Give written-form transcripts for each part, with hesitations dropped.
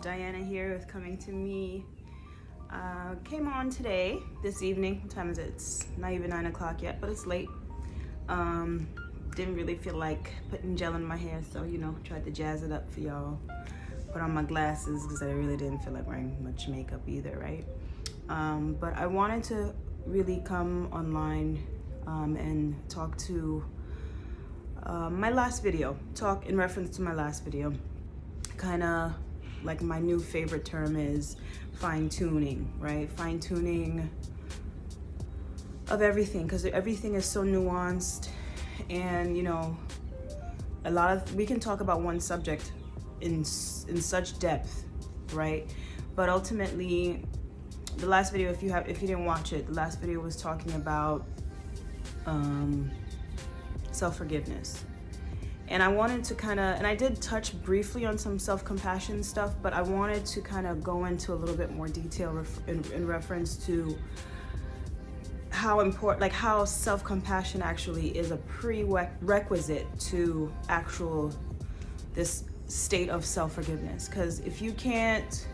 Diana here with Coming to Me. Came on today, this evening. What time is it? It's not even 9 o'clock yet, but it's late. Didn't really feel like putting gel in my hair, so tried to jazz it up for y'all. Put on my glasses because I really didn't feel like wearing much makeup either, right? But I wanted to really come online and talk to my last video, talk in reference to my last video. Kind of like my new favorite term is fine-tuning, right? Fine-tuning of everything, because everything is so nuanced, and we can talk about one subject in such depth, right? But ultimately, the last video, if you didn't watch it, the last video was talking about self-forgiveness. And I wanted to and I did touch briefly on some self-compassion stuff, but I wanted to kind of go into a little bit more detail in reference to how important, like how self-compassion actually is a prerequisite to this state of self-forgiveness. Because if you can't,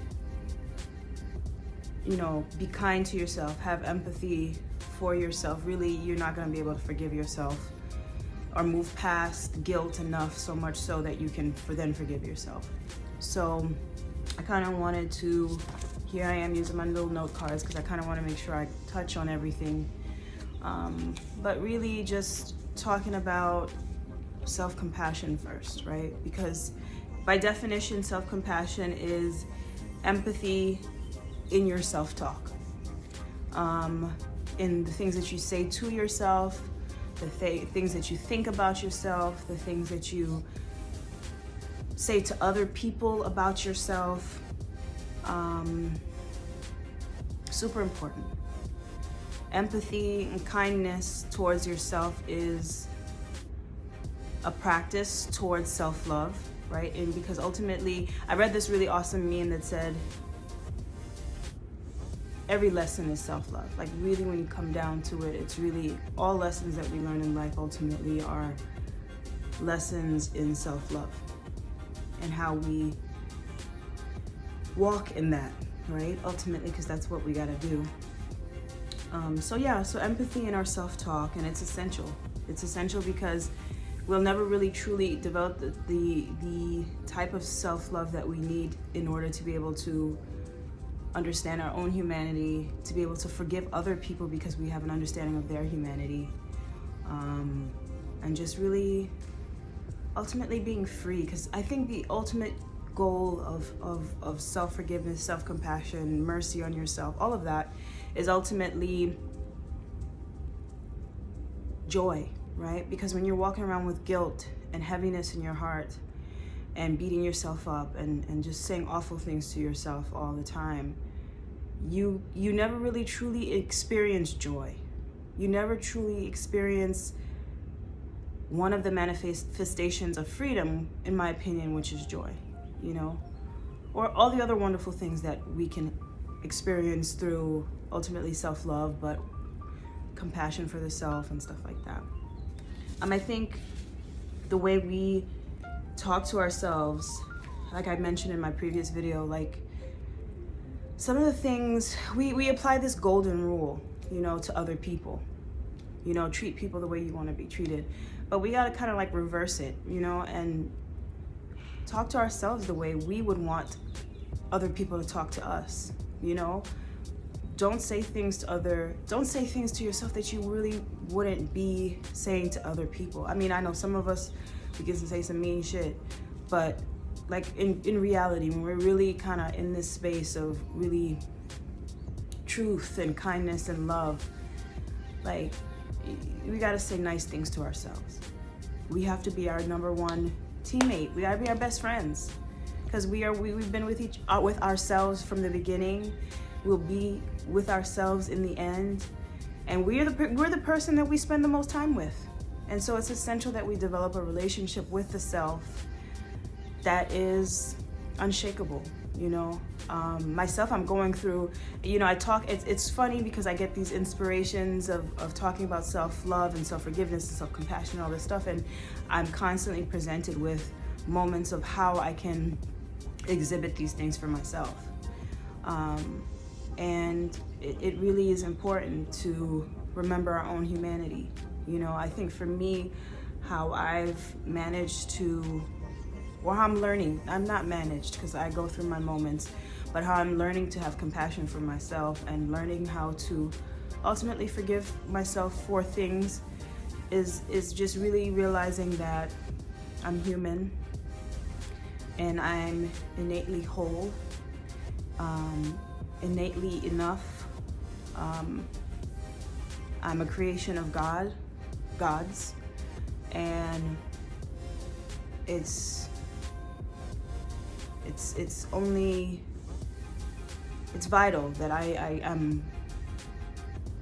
be kind to yourself, have empathy for yourself, really, you're not going to be able to forgive yourself or move past guilt enough, so much so that you can then forgive yourself. So I kind of wanted to, here I am using my little note cards because I kind of want to make sure I touch on everything. But really just talking about self-compassion first, right? Because by definition, self-compassion is empathy in your self-talk, in the things that you say to yourself, the things that you think about yourself, the things that you say to other people about yourself. Super important. Empathy and kindness towards yourself is a practice towards self-love, right? And because ultimately, I read this really awesome meme that said, every lesson is self-love. Like really, when you come down to it, it's really all lessons that we learn in life ultimately are lessons in self-love and how we walk in that, right? Ultimately, because that's what we gotta do. So empathy in our self-talk, and it's essential. It's essential because we'll never really truly develop the type of self-love that we need in order to be able to understand our own humanity, to be able to forgive other people because we have an understanding of their humanity, and just really ultimately being free. Because I think the ultimate goal of self-forgiveness, self-compassion, mercy on yourself, all of that is ultimately joy, right? Because when you're walking around with guilt and heaviness in your heart and beating yourself up and just saying awful things to yourself all the time, you never really truly experience joy. You never truly experience one of the manifestations of freedom, in my opinion, which is joy, or all the other wonderful things that we can experience through ultimately self-love, but compassion for the self and stuff like that. I think the way we talk to ourselves, like I mentioned in my previous video, like some of the things we apply this golden rule, to other people, treat people the way you want to be treated, but we got to kind of like reverse it, and talk to ourselves the way we would want other people to talk to us. Don't say things to yourself that you really wouldn't be saying to other people. I mean, I know some of us, we get to say some mean shit, but like in reality, when we're really kind of in this space of really truth and kindness and love, like we got to say nice things to ourselves. We have to be our number one teammate. We got to be our best friends, because we've been with ourselves from the beginning. We'll be with ourselves in the end, and we're the person that we spend the most time with. And so it's essential that we develop a relationship with the self that is unshakable. Myself, I'm going through, it's funny because I get these inspirations of talking about self-love and self-forgiveness and self-compassion and all this stuff, and I'm constantly presented with moments of how I can exhibit these things for myself. And it really is important to remember our own humanity. You know, I think for me, how I've managed to, or how I'm learning, I'm not managed because I go through my moments, but how I'm learning to have compassion for myself and learning how to ultimately forgive myself for things is just really realizing that I'm human and I'm innately whole, innately enough. I'm a creation of God's, and it's vital that I am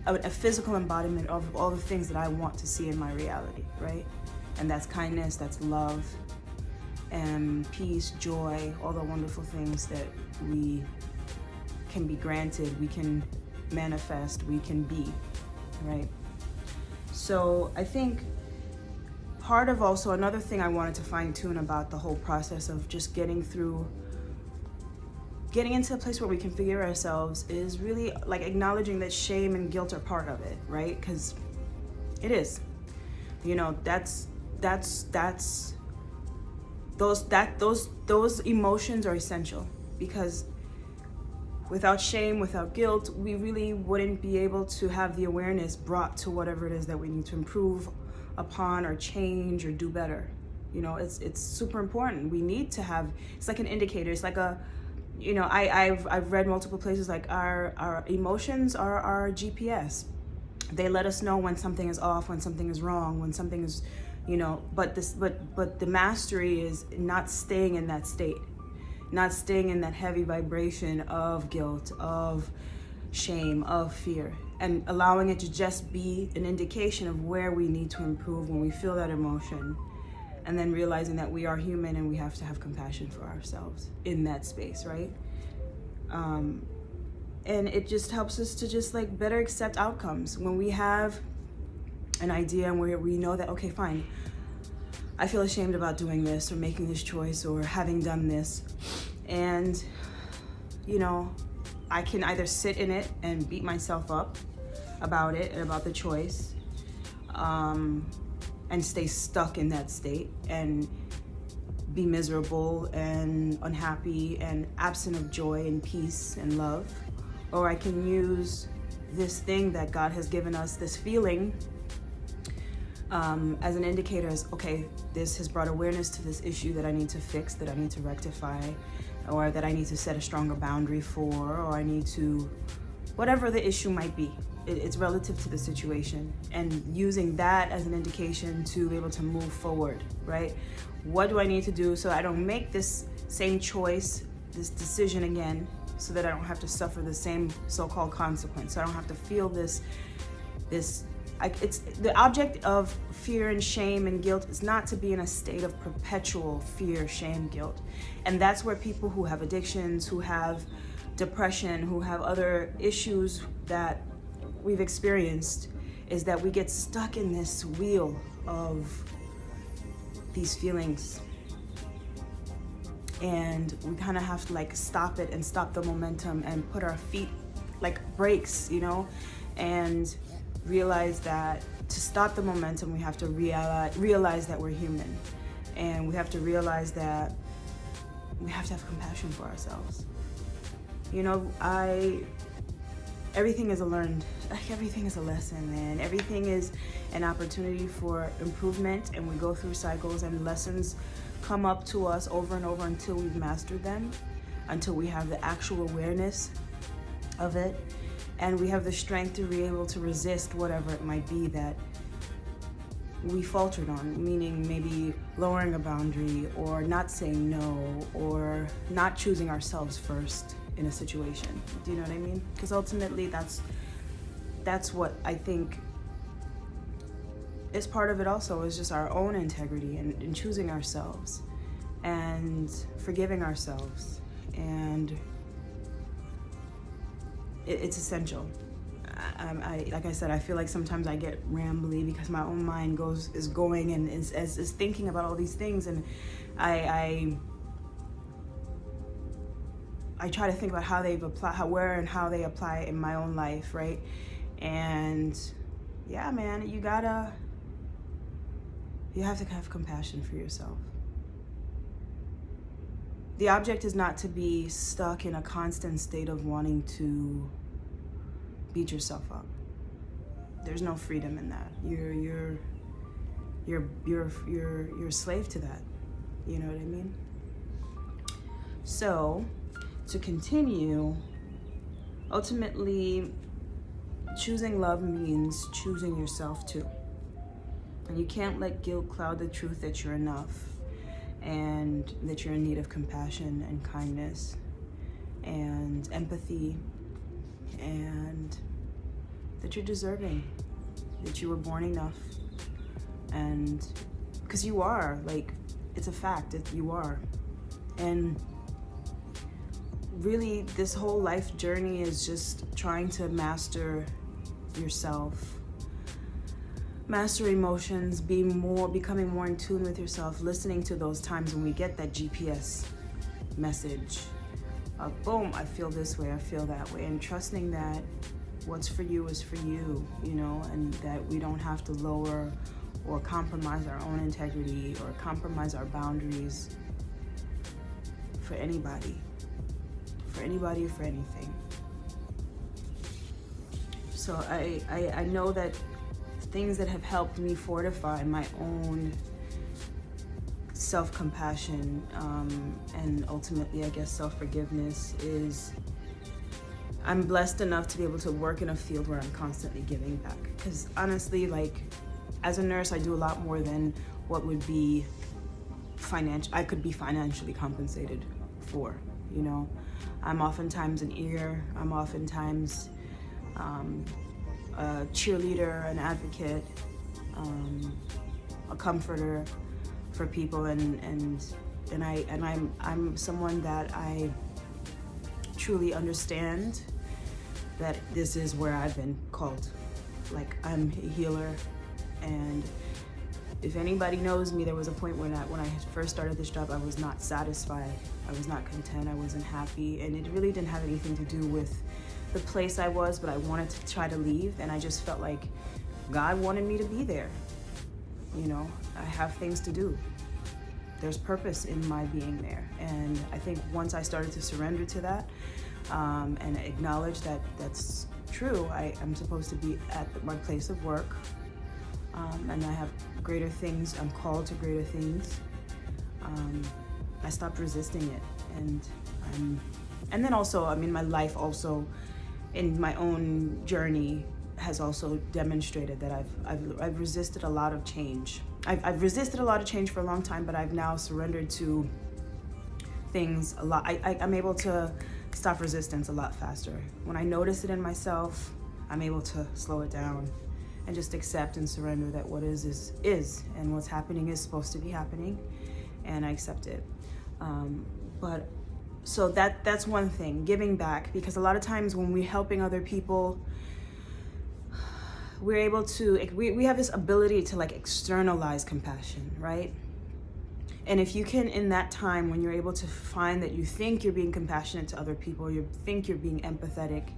a physical embodiment of all the things that I want to see in my reality, right? And that's kindness, that's love, and peace, joy, all the wonderful things that we can be granted, we can manifest, we can be, right? So I think part of also another thing I wanted to fine tune about the whole process of just getting into a place where we can forgive ourselves is really like acknowledging that shame and guilt are part of it, right? Because it is, you know, those emotions are essential, because without shame, without guilt, we really wouldn't be able to have the awareness brought to whatever it is that we need to improve upon or change or do better. You know, it's super important. We need to have, it's like an indicator. It's like a, you know, I've read multiple places, like our emotions are our GPS. They let us know when something is off, when something is wrong, when something is, you know, but the mastery is not staying in that state, not staying in that heavy vibration of guilt, of shame, of fear, and allowing it to just be an indication of where we need to improve when we feel that emotion, and then realizing that we are human and we have to have compassion for ourselves in that space, right? And it just helps us to just like better accept outcomes when we have an idea and where we know that, okay, fine, I feel ashamed about doing this or making this choice or having done this. And, you know, I can either sit in it and beat myself up about it and about the choice, and stay stuck in that state and be miserable and unhappy and absent of joy and peace and love. Or I can use this thing that God has given us, this feeling, as an indicator as, okay, this has brought awareness to this issue that I need to fix, that I need to rectify, or that I need to set a stronger boundary for, or I need to, whatever the issue might be. It's relative to the situation, and using that as an indication to be able to move forward, right? What do I need to do so I don't make this same choice, this decision again, so that I don't have to suffer the same so-called consequence, so I don't have to feel this it's the object of fear and shame and guilt is not to be in a state of perpetual fear, shame, guilt. And that's where people who have addictions, who have depression, who have other issues that we've experienced, is that we get stuck in this wheel of these feelings. And we kind of have to like stop it and stop the momentum and put our feet like brakes, you know, and realize that to stop the momentum, we have to realize that we're human, and we have to realize that we have to have compassion for ourselves. You know, everything is everything is a lesson, man. Everything is an opportunity for improvement, and we go through cycles, and lessons come up to us over and over until we've mastered them, until we have the actual awareness of it, and we have the strength to be able to resist whatever it might be that we faltered on, meaning maybe lowering a boundary or not saying no or not choosing ourselves first in a situation. Do you know what I mean? Because ultimately that's what I think is part of it also, is just our own integrity and choosing ourselves and forgiving ourselves. And it's essential. Like I said, I feel like sometimes I get rambly because my own mind is going and is thinking about all these things, and I I try to think about how they've applied, where and how they apply in my own life, right? And yeah, man, you have to have compassion for yourself. The object is not to be stuck in a constant state of wanting to beat yourself up. There's no freedom in that. You're a slave to that. You know what I mean? So, to continue, ultimately, choosing love means choosing yourself too. And you can't let guilt cloud the truth that you're enough, and that you're in need of compassion and kindness and empathy, and that you're deserving, that you were born enough. And because you are, like, it's a fact that you are. And really, this whole life journey is just trying to master yourself, master emotions, becoming more in tune with yourself, listening to those times when we get that GPS message of, boom, I feel this way, I feel that way, and trusting that what's for you is for you, you know, and that we don't have to lower or compromise our own integrity or compromise our boundaries for anybody, or for anything. So I know that things that have helped me fortify my own self-compassion, and ultimately, I guess, self-forgiveness is I'm blessed enough to be able to work in a field where I'm constantly giving back. Because honestly, like, as a nurse, I do a lot more than what would be I could be financially compensated for, you know. I'm oftentimes an ear, I'm oftentimes a cheerleader, an advocate, a comforter for people, and I'm someone that I truly understand that this is where I've been called. Like, I'm a healer, and if anybody knows me, there was a point when I first started this job, I was not satisfied, I was not content, I wasn't happy, and it really didn't have anything to do with the place I was, but I wanted to try to leave, and I just felt like God wanted me to be there. You know, I have things to do. There's purpose in my being there, and I think once I started to surrender to that, and acknowledge that that's true, I am supposed to be at my place of work, and I have greater things, I'm called to greater things. I stopped resisting it, and then also, I mean, my life also, in my own journey, has also demonstrated that I've resisted a lot of change. I've resisted a lot of change for a long time, but I've now surrendered to things a lot. I'm able to stop resistance a lot faster. When I notice it in myself, I'm able to slow it down and just accept and surrender that what is, and what's happening is supposed to be happening, and I accept it. But so that's one thing, giving back, because a lot of times when we're helping other people, we're able to, we have this ability to like externalize compassion, right? And if you can, in that time when you're able to find that you think you're being compassionate to other people, you think you're being empathetic,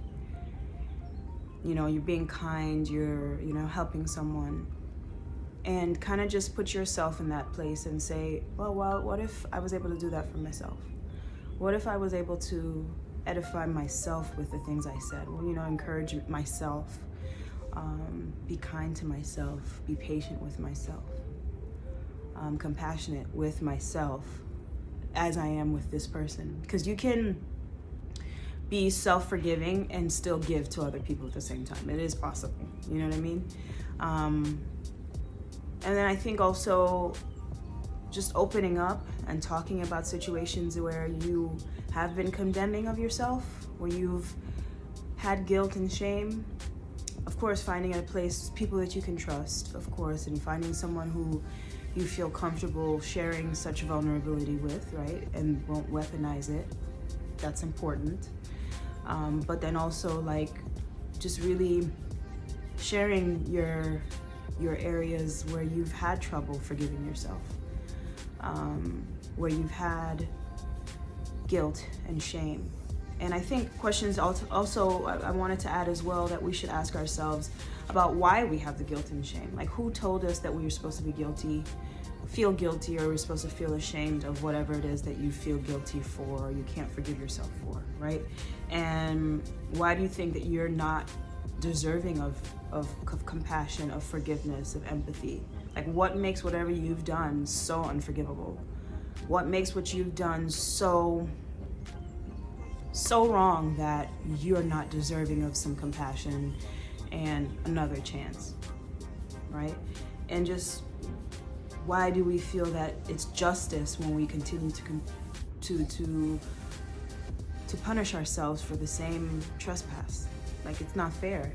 you know, you're being kind, you're, you know, helping someone, and kind of just put yourself in that place and say, well, what if I was able to do that for myself? What if I was able to edify myself with the things I said? Well, you know, encourage myself, be kind to myself, be patient with myself, compassionate with myself as I am with this person. Because you can be self-forgiving and still give to other people at the same time. It is possible, you know what I mean? And then I think also just opening up and talking about situations where you have been condemning of yourself, where you've had guilt and shame. Of course, finding a place, people that you can trust, of course, and finding someone who you feel comfortable sharing such vulnerability with, right? And won't weaponize it. That's important. But then also, like, just really sharing your areas where you've had trouble forgiving yourself, where you've had guilt and shame, And I think questions also I wanted to add as well, that we should ask ourselves about why we have the guilt and shame. Like, who told us that we were supposed to be feel guilty, or we're supposed to feel ashamed of whatever it is that you feel guilty for, or you can't forgive yourself for, right? And why do you think that you're not deserving of compassion, of forgiveness, of empathy? Like, what makes whatever you've done so unforgivable? What makes what you've done so wrong that you're not deserving of some compassion and another chance, right? And just, why do we feel that it's justice when we continue to punish ourselves for the same trespass? Like, it's not fair.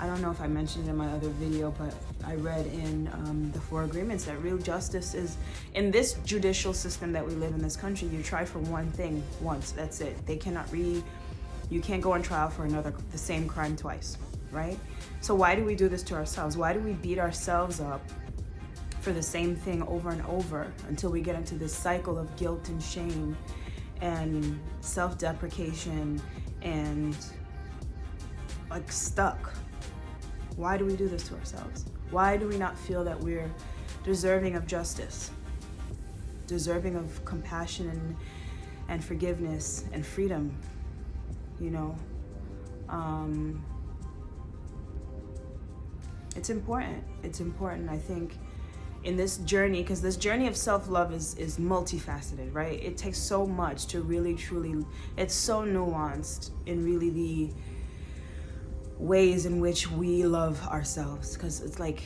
I don't know if I mentioned it in my other video, but I read in the Four Agreements that real justice is, in this judicial system that we live in this country, you try for one thing once, that's it. You can't go on trial for the same crime twice, right? So why do we do this to ourselves? Why do we beat ourselves up for the same thing over and over until we get into this cycle of guilt and shame and self-deprecation and like stuck? Why do we do this to ourselves? Why do we not feel that we're deserving of justice, deserving of compassion and forgiveness and freedom? You know, it's important. It's important, I think, in this journey, because this journey of self-love is multifaceted, right? It takes so much to really, truly, it's so nuanced in really the ways in which we love ourselves, because it's like,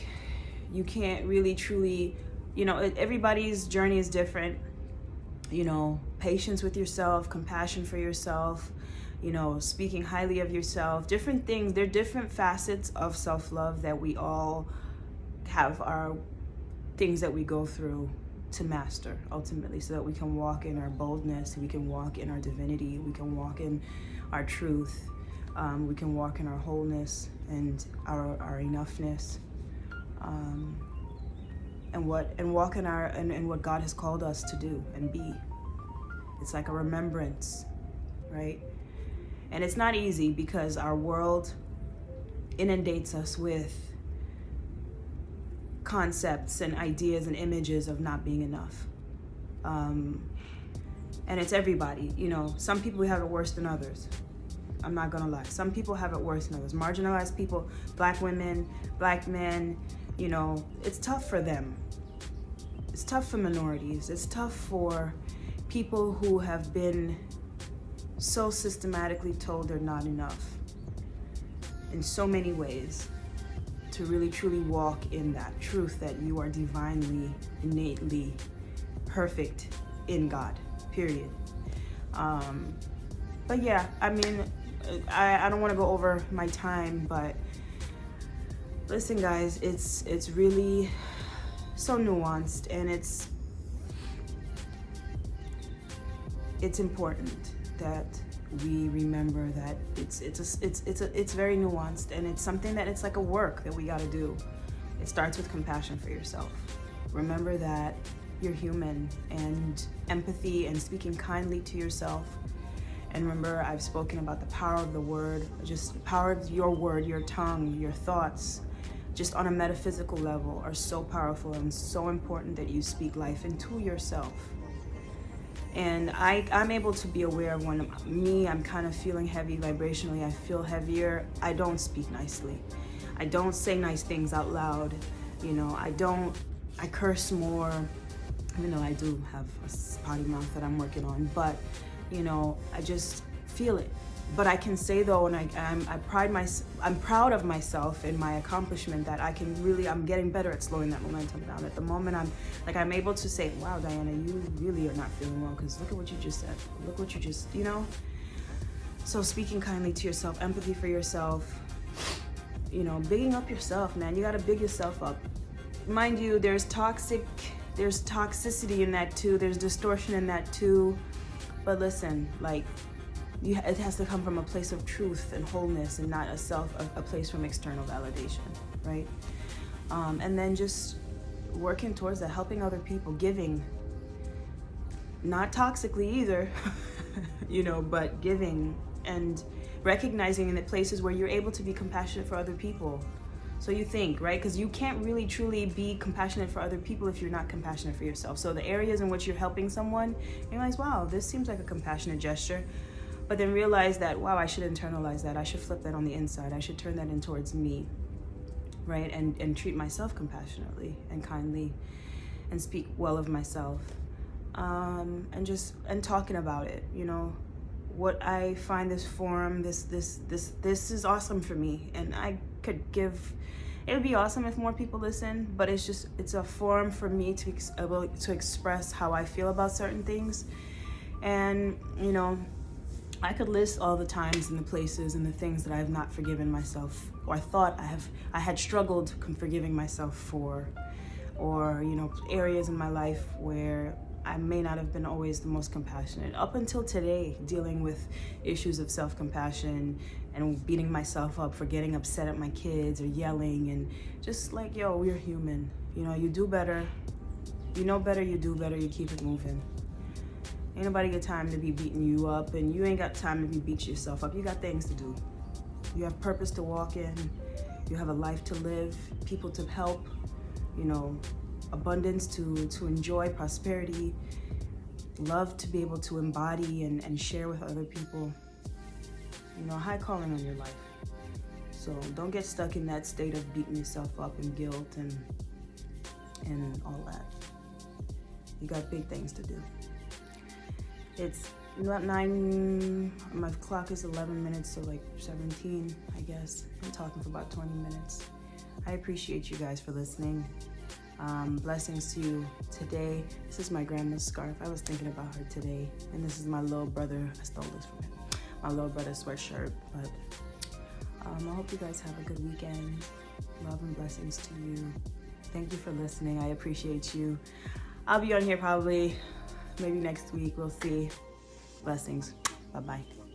you can't really truly, you know, everybody's journey is different. You know, patience with yourself, compassion for yourself, you know, speaking highly of yourself, different things. They're different facets of self-love that we all have our things that we go through to master ultimately, so that we can walk in our boldness, we can walk in our divinity, we can walk in our truth, we can walk in our wholeness and our enoughness, and walk in our and what God has called us to do and be. It's like a remembrance, right? And it's not easy, because our world inundates us with concepts and ideas and images of not being enough. And it's everybody, you know. Some people have it worse than others. I'm not gonna lie. Some people have it worse than others. Marginalized people, Black women, Black men, you know, it's tough for them. It's tough for minorities. It's tough for people who have been so systematically told they're not enough in so many ways, to really truly walk in that truth that you are divinely, innately perfect in God, period. But yeah, I mean, I don't want to go over my time, but listen guys, it's really so nuanced, and it's important that we remember that it's very nuanced, and it's something that it's like a work that we got to do. It starts with compassion for yourself. Remember that you're human, and empathy and speaking kindly to yourself. And remember, I've spoken about the power of the word, just the power of your word, your tongue, your thoughts, just on a metaphysical level, are so powerful and so important that you speak life into yourself. And I'm able to be aware of when I'm kind of feeling heavy vibrationally, I feel heavier, I don't speak nicely. I don't say nice things out loud. You know, I curse more, even though I do have a potty mouth that I'm working on, but you know, I just feel it. But I can say though, and I'm proud of myself and my accomplishment, that I'm getting better at slowing that momentum down. At the moment, I'm able to say, wow, Diana, you really are not feeling well, because look at what you just said. Look what you just, you know? So speaking kindly to yourself, empathy for yourself, you know, bigging up yourself, man. You gotta big yourself up. Mind you, there's toxicity in that too. There's distortion in that too. But listen, like, it has to come from a place of truth and wholeness, and not a place from external validation, right? And then just working towards that, helping other people, giving, not toxically either, you know, but giving and recognizing in the places where you're able to be compassionate for other people. So you think, right? Because you can't really truly be compassionate for other people if you're not compassionate for yourself. So the areas in which you're helping someone, you realize, wow, this seems like a compassionate gesture. But then realize that, wow, I should internalize that. I should flip that on the inside. I should turn that in towards me, right? And treat myself compassionately and kindly and speak well of myself. And talking about it, you know, what I find this forum, this is awesome for me, and I could give. It would be awesome if more people listen, but it's a forum for me to able to express how I feel about certain things, and you know, I could list all the times and the places and the things that I have not forgiven myself, or I thought I had struggled forgiving myself for, or you know, areas in my life where I may not have been always the most compassionate. Up until today, dealing with issues of self-compassion and beating myself up for getting upset at my kids or yelling, and just like, yo, we're human. You know, you do better. You know better, you do better, you keep it moving. Ain't nobody got time to be beating you up, and you ain't got time to be beating yourself up. You got things to do. You have purpose to walk in. You have a life to live, people to help, you know, abundance to enjoy, prosperity, love to be able to embody and share with other people. You know, high calling on your life. So don't get stuck in that state of beating yourself up and guilt and all that. You got big things to do. It's not 9, my clock is 11 minutes, so like 17, I guess. I'm talking for about 20 minutes. I appreciate you guys for listening. Blessings to you today. This is my grandma's scarf. I was thinking about her today. And this is my little brother. I stole this from him. My little brother's sweatshirt. But I hope you guys have a good weekend. Love and blessings to you. Thank you for listening. I appreciate you. I'll be on here probably maybe next week. We'll see. Blessings. Bye-bye.